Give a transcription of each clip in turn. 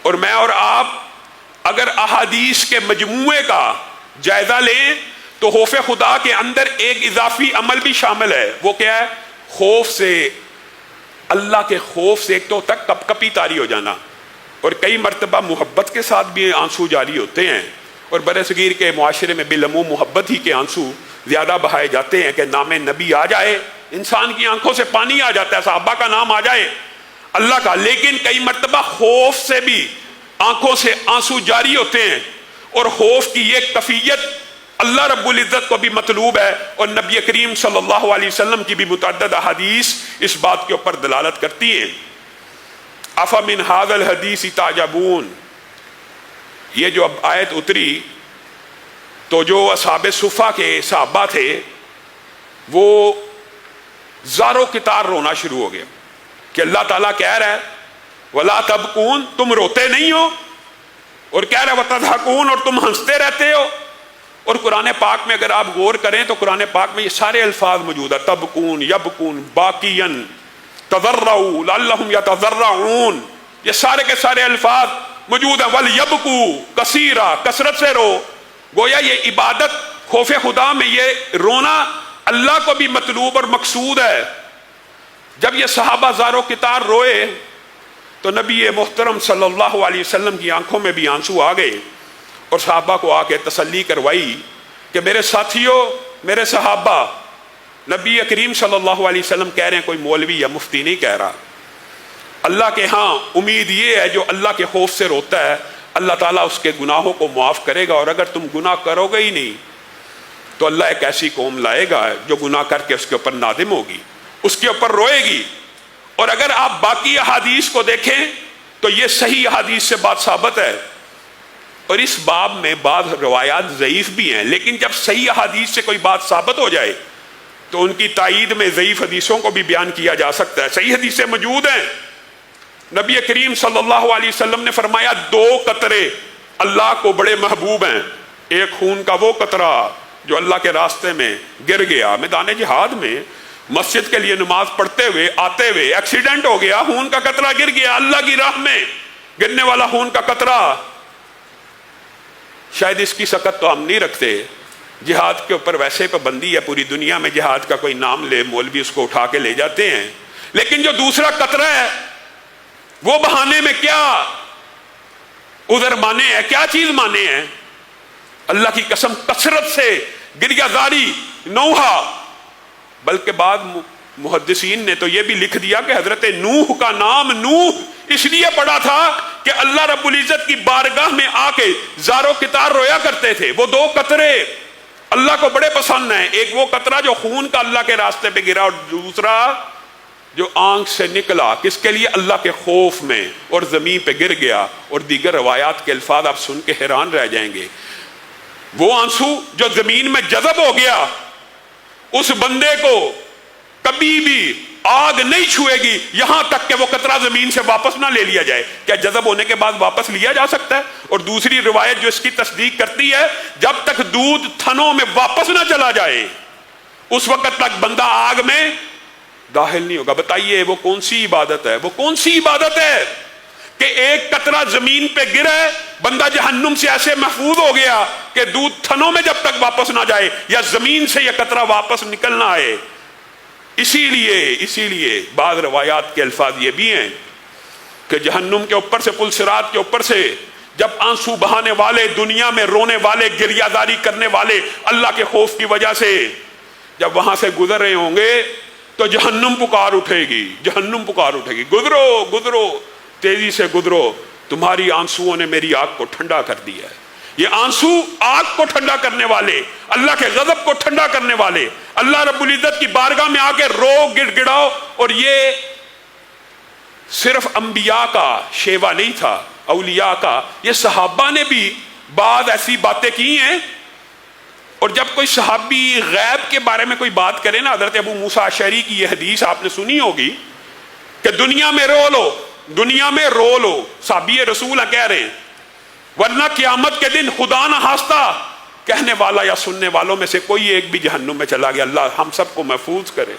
اور میں اور آپ اگر احادیث کے مجموعے کا جائزہ لیں تو خوف خدا کے اندر ایک اضافی عمل بھی شامل ہے. وہ کیا ہے؟ خوف سے، اللہ کے خوف سے ایک تو تک کپ کپی طاری ہو جانا، اور کئی مرتبہ محبت کے ساتھ بھی آنسو جاری ہوتے ہیں، اور برِ صغیر کے معاشرے میں بالعموم محبت ہی کے آنسو زیادہ بہائے جاتے ہیں کہ نام نبی آ جائے انسان کی آنکھوں سے پانی آ جاتا ہے، صحابہ کا نام آ جائے اللہ کا. لیکن کئی مرتبہ خوف سے بھی آنکھوں سے آنسو جاری ہوتے ہیں، اور خوف کی یہ کیفیت اللہ رب العزت کو بھی مطلوب ہے، اور نبی کریم صلی اللہ علیہ وسلم کی بھی متعدد احادیث اس بات کے اوپر دلالت کرتی ہیں. افمن ھذا الحدیث تعجبون، یہ جو اب آیت اتری تو جو اصحاب صفہ کے صحابہ تھے وہ زارو کتار رونا شروع ہو گیا کہ اللہ تعالیٰ کہہ رہا ہے وَلَا تَبْكُونَ، تم روتے نہیں ہو، اور کہہ رہا ہے وَتَضْحَكُونَ، اور تم ہنستے رہتے ہو. اور قرآن پاک میں اگر آپ غور کریں تو قرآن پاک میں یہ سارے الفاظ موجود ہیں، تبکون، یبکون، باقین، تضرعوا لعلہم یتضرعون، یہ سارے کے سارے الفاظ موجود ہیں. وَلْيَبْكُوا کثیرا، کثرت سے رو. گویا یہ عبادت خوف خدا میں یہ رونا اللہ کو بھی مطلوب اور مقصود ہے. جب یہ صحابہ زارو کتار روئے تو نبی محترم صلی اللہ علیہ وسلم کی آنکھوں میں بھی آنسو آ گئے، اور صحابہ کو آ کے تسلی کروائی کہ میرے ساتھیوں، میرے صحابہ، نبی کریم صلی اللہ علیہ وسلم کہہ رہے ہیں، کوئی مولوی یا مفتی نہیں کہہ رہا. اللہ کے ہاں امید یہ ہے جو اللہ کے خوف سے روتا ہے اللہ تعالیٰ اس کے گناہوں کو معاف کرے گا، اور اگر تم گناہ کرو گے ہی نہیں تو اللہ ایک ایسی قوم لائے گا جو گناہ کر کے اس کے اوپر نادم ہوگی، اس کے اوپر روئے گی. اور اگر آپ باقی احادیث کو دیکھیں تو یہ صحیح احادیث سے بات ثابت ہے، اور اس باب میں بعض روایات ضعیف بھی ہیں، لیکن جب صحیح احادیث سے کوئی بات ثابت ہو جائے تو ان کی تائید میں ضعیف حدیثوں کو بھی بیان کیا جا سکتا ہے. صحیح حدیثیں موجود ہیں. نبی کریم صلی اللہ علیہ وسلم نے فرمایا 2 قطرے اللہ کو بڑے محبوب ہیں. ایک خون کا وہ قطرہ جو اللہ کے راستے میں گر گیا میدان جہاد میں، مسجد کے لیے نماز پڑھتے ہوئے آتے ہوئے ایکسیڈنٹ ہو گیا، خون کا قطرہ گر گیا، اللہ کی راہ میں گرنے والا خون کا قطرہ. شاید اس کی سکت تو ہم نہیں رکھتے. جہاد کے اوپر ویسے پابندی ہے پوری دنیا میں، جہاد کا کوئی نام لے مولوی اس کو اٹھا کے لے جاتے ہیں، لیکن جو دوسرا قطرہ ہے وہ بہانے میں کیا عذر مانے ہیں، کیا چیز مانے ہیں؟ اللہ کی قسم کثرت سے گریہ زاری نوحہ. بلکہ بعض محدثین نے تو یہ بھی لکھ دیا کہ حضرت نوح کا نام نوح اس لیے پڑا تھا کہ اللہ رب العزت کی بارگاہ میں آ کے زارو کتار رویا کرتے تھے. وہ 2 قطرے اللہ کو بڑے پسند ہیں، ایک وہ قطرہ جو خون کا اللہ کے راستے پہ گرا، اور دوسرا جو آنکھ سے نکلا کس کے لیے؟ اللہ کے خوف میں، اور زمین پہ گر گیا. اور دیگر روایات کے الفاظ آپ سن کے حیران رہ جائیں گے. وہ آنسو جو زمین میں جذب ہو گیا، اس بندے کو کبھی بھی آگ نہیں چھوئے گی یہاں تک کہ وہ قطرہ زمین سے واپس نہ لے لیا جائے. کیا جذب ہونے کے بعد واپس لیا جا سکتا ہے؟ اور دوسری روایت جو اس کی تصدیق کرتی ہے، جب تک دودھ تھنوں میں واپس نہ چلا جائے اس وقت تک بندہ آگ میں داخل نہیں ہوگا. بتائیے وہ کون سی عبادت ہے؟ وہ کون سی عبادت ہے کہ ایک قطرہ زمین پہ گرا ہے، بندہ جہنم سے ایسے محفوظ ہو گیا کہ دودھ تھنوں میں جب تک واپس نہ جائے یا زمین سے یہ قطرہ واپس نکل نہ آئے. اسی لیے بعض روایات کے الفاظ یہ بھی ہیں کہ جہنم کے اوپر سے، پل صراط کے اوپر سے جب آنسو بہانے والے، دنیا میں رونے والے، گریہ زاری کرنے والے اللہ کے خوف کی وجہ سے جب وہاں سے گزر رہے ہوں گے تو جہنم پکار اٹھے گی، جہنم پکار اٹھے گی، گزرو گزرو، تیزی سے گزرو، تمہاری آنسوؤں نے میری آگ کو ٹھنڈا کر دیا ہے. یہ آنسو آگ کو ٹھنڈا کرنے والے، اللہ کے غضب کو ٹھنڈا کرنے والے، اللہ رب العزت کی بارگاہ میں آ کے رو گڑ گڑاؤ. اور یہ صرف انبیاء کا شیوا نہیں تھا، اولیاء کا. یہ صحابہ نے بھی بعض ایسی باتیں کی ہیں. اور جب کوئی صحابی غیب کے بارے میں کوئی بات کرے نا، حضرت ابو موسیٰ اشعری کی یہ حدیث آپ نے سنی ہوگی کہ دنیا میں رو لو، دنیا میں رو لو، صحابی رسول ہیں کہہ رہے ہیں، ورنہ قیامت کے دن خدا نہ ہنستا کہنے والا یا سننے والوں میں سے کوئی ایک بھی جہنم میں چلا گیا. اللہ ہم سب کو محفوظ کرے.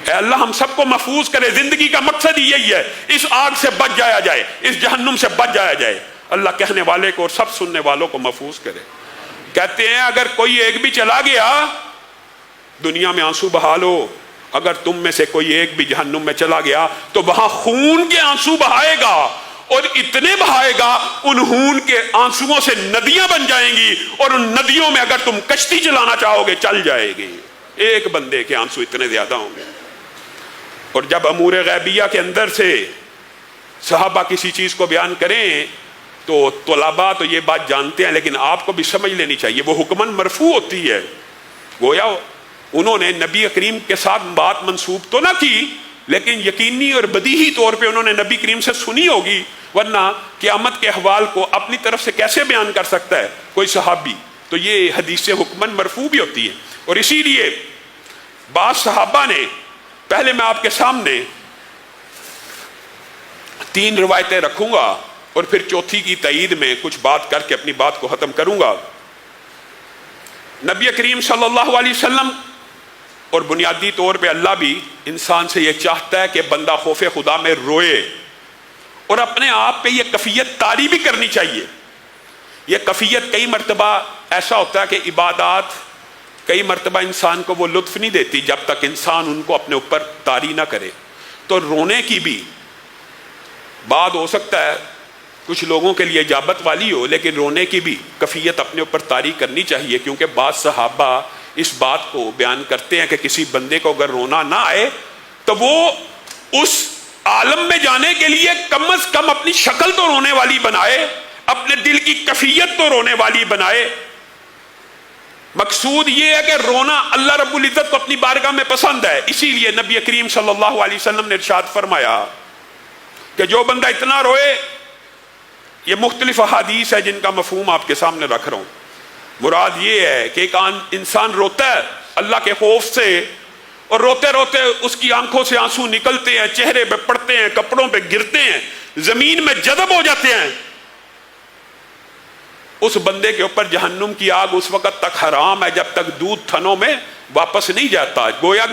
اے اللہ ہم سب کو محفوظ کرے. زندگی کا مقصد ہی یہی ہے اس آگ سے بچ جایا جائے, اس جہنم سے بچ جایا جائے. اللہ کہنے والے کو اور سب سننے والوں کو محفوظ کرے. کہتے ہیں اگر کوئی ایک بھی چلا گیا دنیا میں آنسو بہا لو, اگر تم میں سے کوئی ایک بھی جہنم میں چلا گیا تو وہاں خون کے آنسو بہائے گا, اور اتنے بہائے گا ان خون کے آنسوؤں سے ندیاں بن جائیں گی, اور ان ندیوں میں اگر تم کشتی چلانا چاہو گے چل جائے گی. ایک بندے کے آنسو اتنے زیادہ ہوں گے. اور جب امور غیبیہ کے اندر سے صحابہ کسی چیز کو بیان کریں تو طلباء تو یہ بات جانتے ہیں, لیکن آپ کو بھی سمجھ لینی چاہیے وہ حکماً مرفوع ہوتی ہے. گویا انہوں نے نبی کریم کے ساتھ بات منسوب تو نہ کی, لیکن یقینی اور بدیہی طور پہ انہوں نے نبی کریم سے سنی ہوگی, ورنہ قیامت کے احوال کو اپنی طرف سے کیسے بیان کر سکتا ہے کوئی صحابی. تو یہ حدیث حکماً مرفوع بھی ہوتی ہے. اور اسی لیے بعض صحابہ نے, پہلے میں آپ کے سامنے 3 روایتیں رکھوں گا اور پھر چوتھی کی تائید میں کچھ بات کر کے اپنی بات کو ختم کروں گا. نبی کریم صلی اللہ علیہ وسلم اور بنیادی طور پہ اللہ بھی انسان سے یہ چاہتا ہے کہ بندہ خوف خدا میں روئے, اور اپنے آپ پہ یہ کیفیت طاری بھی کرنی چاہیے. یہ کیفیت کئی مرتبہ ایسا ہوتا ہے کہ عبادات کئی مرتبہ انسان کو وہ لطف نہیں دیتی جب تک انسان ان کو اپنے اوپر طاری نہ کرے. تو رونے کی بھی بات ہو سکتا ہے کچھ لوگوں کے لیے اجابت والی ہو, لیکن رونے کی بھی کیفیت اپنے اوپر طاری کرنی چاہیے, کیونکہ بعض صحابہ اس بات کو بیان کرتے ہیں کہ کسی بندے کو اگر رونا نہ آئے تو وہ اس عالم میں جانے کے لیے کم از کم اپنی شکل تو رونے والی بنائے, اپنے دل کی کیفیت تو رونے والی بنائے. مقصود یہ ہے کہ رونا اللہ رب العزت کو اپنی بارگاہ میں پسند ہے. اسی لیے نبی کریم صلی اللہ علیہ وسلم نے ارشاد فرمایا کہ جو بندہ اتنا روئے, یہ مختلف احادیث ہے جن کا مفہوم آپ کے سامنے رکھ رہا ہوں. مراد یہ ہے کہ ایک انسان روتا ہے اللہ کے خوف سے, اور روتے روتے اس کی آنکھوں سے آنسو نکلتے ہیں, چہرے پہ پڑتے ہیں, کپڑوں پہ گرتے ہیں, زمین میں جذب ہو جاتے ہیں. اس بندے کے اوپر جہنم کی آگ اس وقت تک حرام ہے جب تک دودھ تھنوں میں واپس نہیں جاتا. گویا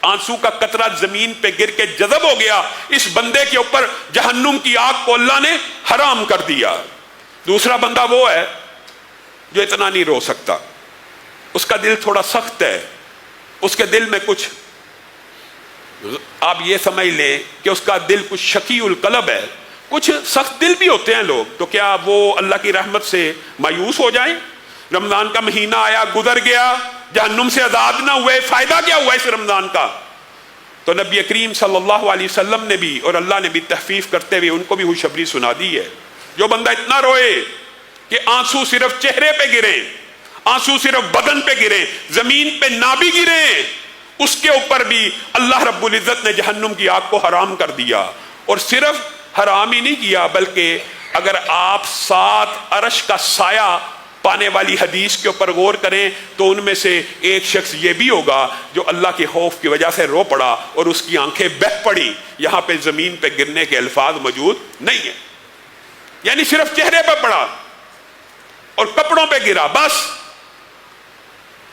آنسو کا قطرہ زمین پہ گر کے جذب ہو گیا, اس بندے کے اوپر جہنم کی آگ کو اللہ نے حرام کر دیا. دوسرا بندہ وہ ہے جو اتنا نہیں رو سکتا, اس کا دل تھوڑا سخت ہے, اس کے دل میں کچھ آپ یہ سمجھ لیں کہ اس کا دل کچھ شقی القلب ہے. کچھ سخت دل بھی ہوتے ہیں لوگ, تو کیا وہ اللہ کی رحمت سے مایوس ہو جائیں؟ رمضان کا مہینہ آیا گزر گیا, جہنم سے آزاد نہ ہوئے, فائدہ کیا ہوا اس رمضان کا؟ تو نبی کریم صلی اللہ علیہ وسلم نے بھی اور اللہ نے بھی تخفیف کرتے ہوئے ان کو بھی خوشخبری سنا دی ہے. جو بندہ اتنا روئے کہ آنسو صرف چہرے پہ گرے, آنسو صرف بدن پہ گرے, زمین پہ نہ بھی گرے, اس کے اوپر بھی اللہ رب العزت نے جہنم کی آگ کو حرام کر دیا. اور صرف حرام ہی نہیں کیا, بلکہ اگر آپ 7 عرش کا سایہ پانے والی حدیث کے اوپر غور کریں تو ان میں سے ایک شخص یہ بھی ہوگا جو اللہ کے خوف کی وجہ سے رو پڑا اور اس کی آنکھیں بہہ پڑی. یہاں پہ زمین پہ گرنے کے الفاظ موجود نہیں ہیں, یعنی صرف چہرے پہ پڑا اور کپڑوں پہ گرا بس.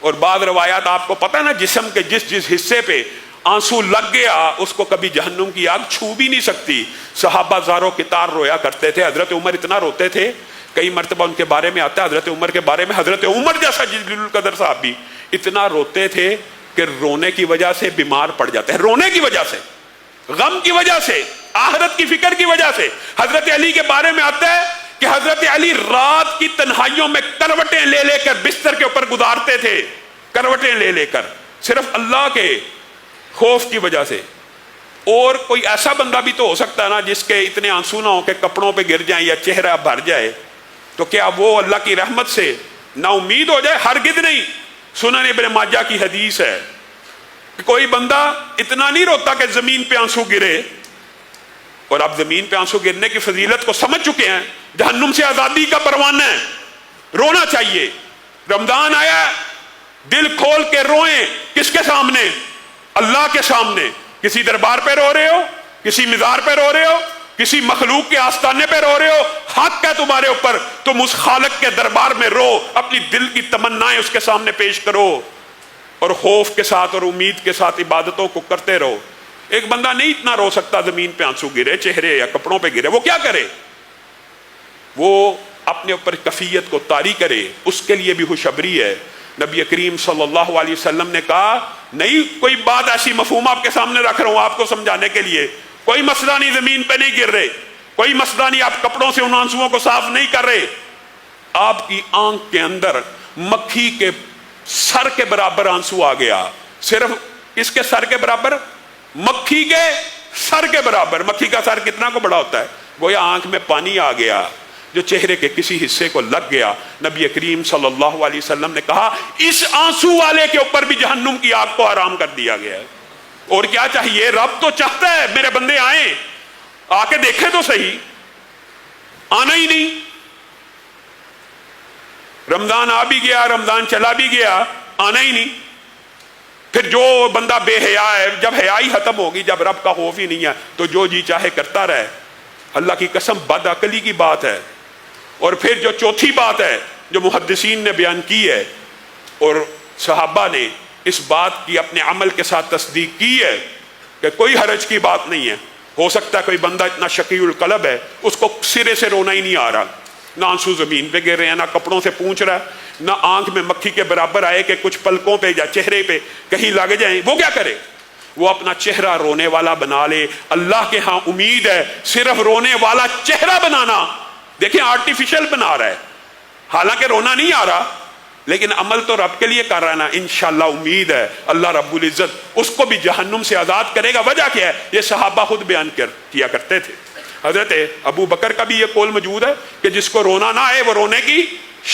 اور بعض روایات آپ کو پتہ نا, جسم کے جس حصے پہ آنسو لگ گیا اس کو کبھی جہنم کی آگ چھو بھی نہیں سکتی. صحابہ زاروں کتار رویا کرتے تھے. حضرت عمر اتنا روتے تھے, کئی مرتبہ ان کے بارے میں آتا ہے حضرت عمر کے بارے میں, حضرت عمر جیسا جلیل القدر صاحب بھی اتنا روتے تھے کہ رونے کی وجہ سے بیمار پڑ جاتے ہیں, رونے کی وجہ سے, غم کی وجہ سے, آخرت کی فکر کی وجہ سے. حضرت علی کے بارے میں آتا ہے کہ حضرت علی رات کی تنہائیوں میں کروٹیں لے لے کر بستر کے اوپر گزارتے تھے, کروٹیں لے لے کر, صرف اللہ کے خوف کی وجہ سے. اور کوئی ایسا بندہ بھی تو ہو سکتا ہے نا جس کے اتنے آنسو نہ ہو کہ کپڑوں پہ گر جائیں یا چہرہ بھر جائے, تو کیا وہ اللہ کی رحمت سے نا امید ہو جائے؟ ہرگز نہیں. سنن ابن ماجہ کی حدیث ہے کہ کوئی بندہ اتنا نہیں روتا کہ زمین پہ آنسو گرے, اور آپ زمین پہ آنسو گرنے کی فضیلت کو سمجھ چکے ہیں. جہنم سے آزادی کا پروانہ ہے, رونا چاہیے. رمضان آیا, دل کھول کے روئیں. کس کے سامنے؟ اللہ کے سامنے. کسی دربار پہ رو رہے ہو, کسی مزار پہ رو رہے ہو, کسی مخلوق کے آستانے پہ رو رہے ہو, حق ہے تمہارے اوپر, تم اس خالق کے دربار میں رو, اپنی دل کی تمنائیں اس کے سامنے پیش کرو. اور خوف کے ساتھ اور امید کے ساتھ عبادتوں کو کرتے رہو. ایک بندہ نہیں اتنا رو سکتا زمین پہ آنسو گرے چہرے یا کپڑوں پہ گرے, وہ کیا کرے؟ وہ اپنے اوپر کفیت کو طاری کرے, اس کے لیے بھی خوشخبری ہے. نبی کریم صلی اللہ علیہ وسلم نے کہا, نہیں کوئی بات ایسی مفہوم آپ کے سامنے رکھ رہا ہوں آپ کو سمجھانے کے لیے, کوئی مسئلہ نہیں, زمین پہ نہیں گر رہے, کوئی مسئلہ نہیں, آپ کپڑوں سے ان آنسوؤں کو صاف نہیں کر رہے, آپ کی آنکھ کے اندر مکھی کے سر کے برابر آنسو آ گیا. صرف کس کے سر کے برابر؟ مکھی کے سر کے برابر. مکھی کا سر کتنا کو بڑا ہوتا ہے؟ گویا آنکھ میں پانی آ گیا جو چہرے کے کسی حصے کو لگ گیا. نبی کریم صلی اللہ علیہ وسلم نے کہا, اس آنسو والے کے اوپر بھی جہنم کی آگ کو حرام کر دیا گیا ہے. اور کیا چاہیے؟ رب تو چاہتا ہے میرے بندے آئیں, آ کے دیکھیں تو صحیح. آنا ہی نہیں. رمضان آ بھی گیا, رمضان چلا بھی گیا, آنا ہی نہیں. پھر جو بندہ بے حیا ہے, جب حیا ہی ختم ہوگی, جب رب کا خوف ہی نہیں ہے, تو جو جی چاہے کرتا رہے. اللہ کی قسم بد عقلی کی بات ہے. اور پھر جو چوتھی بات ہے جو محدثین نے بیان کی ہے اور صحابہ نے اس بات کی اپنے عمل کے ساتھ تصدیق کی ہے کہ کوئی حرج کی بات نہیں ہے. ہو سکتا ہے کوئی بندہ اتنا شقی القلب ہے اس کو سرے سے رونا ہی نہیں آ رہا, نہ آنسو زمین پہ گر رہے ہیں, نہ کپڑوں سے پونچھ رہا ہے, نہ آنکھ میں مکھی کے برابر آئے کہ کچھ پلکوں پہ یا چہرے پہ کہیں لگ جائیں. وہ کیا کرے؟ وہ اپنا چہرہ رونے والا بنا لے. اللہ کے ہاں امید ہے صرف رونے والا چہرہ بنانا. دیکھیں آرٹیفیشل بنا رہا ہے, حالانکہ رونا نہیں آ رہا, لیکن عمل تو رب کے لیے کر رہا ہے نا. انشاءاللہ امید ہے اللہ رب العزت اس کو بھی جہنم سے آزاد کرے گا. وجہ کیا ہے؟ یہ صحابہ خود بیان کیا کرتے تھے. حضرت ابو بکر کا بھی یہ قول موجود ہے کہ جس کو رونا نہ آئے وہ رونے کی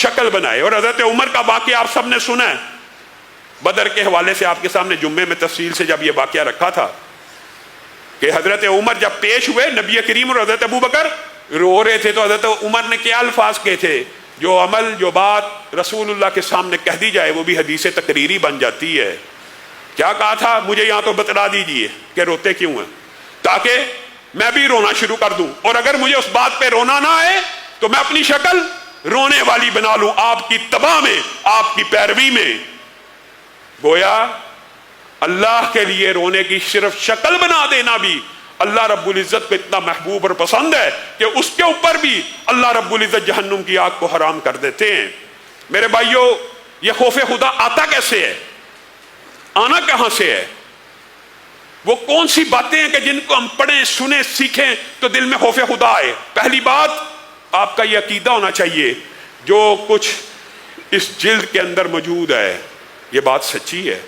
شکل بنائے. اور حضرت عمر کا واقعہ آپ سب نے سنا ہے. بدر کے حوالے سے آپ کے سامنے جمعے میں تفصیل سے جب یہ واقعہ رکھا تھا کہ حضرت عمر جب پیش ہوئے, نبی کریم اور حضرت ابو بکر رو رہے تھے, تو حضرت عمر نے کیا الفاظ کہے تھے؟ جو عمل جو بات رسول اللہ کے سامنے کہہ دی جائے وہ بھی حدیث تقریری بن جاتی ہے. کیا کہا تھا؟ مجھے یہاں تو بتلا دیجئے کہ روتے کیوں ہیں, تاکہ میں بھی رونا شروع کر دوں, اور اگر مجھے اس بات پہ رونا نہ آئے تو میں اپنی شکل رونے والی بنا لوں آپ کی تباہ میں, آپ کی پیروی میں. گویا اللہ کے لیے رونے کی صرف شکل بنا دینا بھی اللہ رب العزت کو اتنا محبوب اور پسند ہے کہ اس کے اوپر بھی اللہ رب العزت جہنم کی آگ کو حرام کر دیتے ہیں. میرے بھائیو, یہ خوف خدا آتا کیسے ہے؟ آنا کہاں سے ہے؟ وہ کون سی باتیں ہیں کہ جن کو ہم پڑھیں, سنیں, سیکھیں تو دل میں خوف خدا آئے؟ پہلی بات, آپ کا یہ عقیدہ ہونا چاہیے جو کچھ اس جلد کے اندر موجود ہے یہ بات سچی ہے.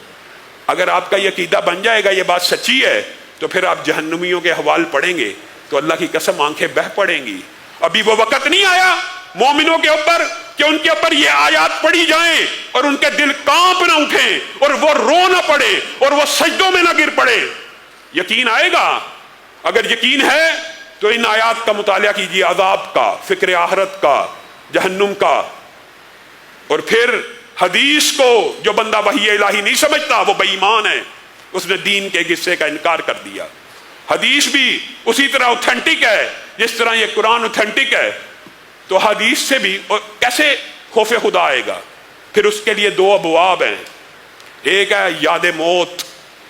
اگر آپ کا یہ عقیدہ بن جائے گا یہ بات سچی ہے, تو پھر آپ جہنمیوں کے حوال پڑھیں گے تو اللہ کی قسم آنکھیں بہہ پڑیں گی. ابھی وہ وقت نہیں آیا مومنوں کے اوپر کہ ان کے اوپر یہ آیات پڑھی جائیں اور ان کے دل کانپ نہ اٹھیں اور وہ رو نہ پڑے اور وہ سجدوں میں نہ گر پڑے. یقین آئے گا. اگر یقین ہے تو ان آیات کا مطالعہ کیجیے, عذاب کا, فکر آخرت کا, جہنم کا. اور پھر حدیث کو جو بندہ وحی الہی نہیں سمجھتا وہ بے ایمان ہے, اس نے دین کے حصے کا انکار کر دیا. حدیث بھی اسی طرح اوتھینٹک ہے جس طرح یہ قرآن اوتھینٹک ہے. تو حدیث سے بھی کیسے خوف خدا آئے گا؟ پھر اس کے لیے دو ابواب ہیں. ایک ہے یاد موت,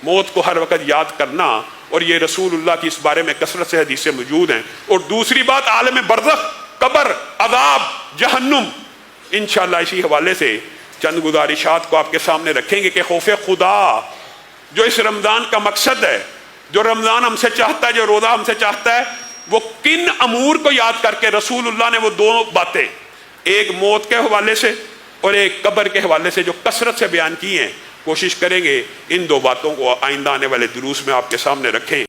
موت کو ہر وقت یاد کرنا, اور یہ رسول اللہ کی اس بارے میں کثرت سے حدیثیں موجود ہیں. اور دوسری بات عالم برزخ, قبر, عذاب, جہنم. انشاءاللہ اسی حوالے سے چند گزارشات کو آپ کے سامنے رکھیں گے کہ خوف خدا جو اس رمضان کا مقصد ہے, جو رمضان ہم سے چاہتا ہے, جو روزہ ہم سے چاہتا ہے, وہ کن امور کو یاد کر کے رسول اللہ نے وہ دو باتیں, ایک موت کے حوالے سے اور ایک قبر کے حوالے سے جو کثرت سے بیان کی ہیں, کوشش کریں گے ان دو باتوں کو آئندہ آنے والے دروس میں آپ کے سامنے رکھیں.